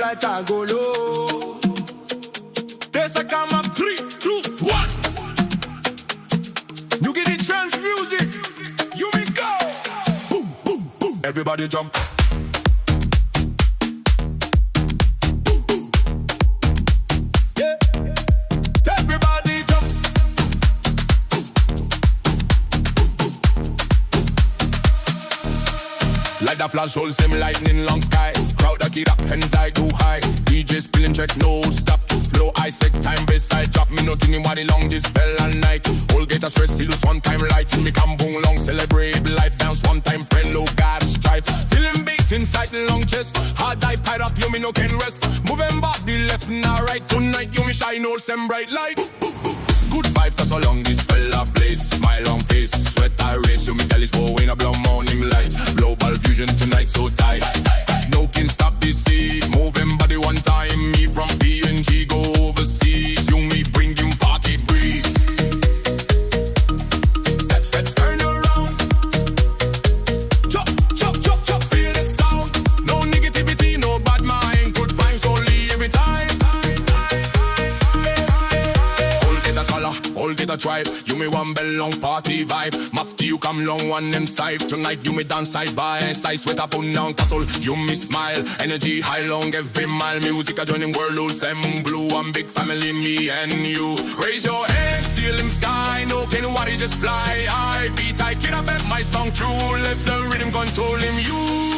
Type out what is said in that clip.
light I go low. There's a come up 3, 2, 1. Niugini trance music. You may go. Boom, boom, boom. Everybody jump. Like the flash holes, them lightning long sky. Crowd a kid up, hands I go high. DJ spilling check, no stop. Flow I set time beside drop. Me nothing in body long this bell and night. All get a stress, see lose one time light. Me come boom long, celebrate life. Dance one time, friend, no God strife. Feeling beat inside the long chest. Hard I pied up, you me no can rest. Moving body left and right. Tonight you me shine all some bright light. Good vibe, cause so long this fella place. Smile on face, sweat I race. You me tell it's in a blow morning light. Global fusion tonight so tight. No can stop this seed. Moving body one time. Me from PNG go overseas. You me bring you party breeze. Step, step, turn around. Chop, chop, chop, chop. Feel the sound. No negativity, no bad mind. Good vibes only every time. All get a tribe, you me one bell long party vibe. Must you come long one inside. Tonight you me dance side by side. Sweat up on down castle, you me smile. Energy high long every mile. Music a joining world, all same blue. One big family, me and you. Raise your hands, steal him sky. No can worry, just fly. I beat, I kid up at my song true. Let the rhythm control him, you.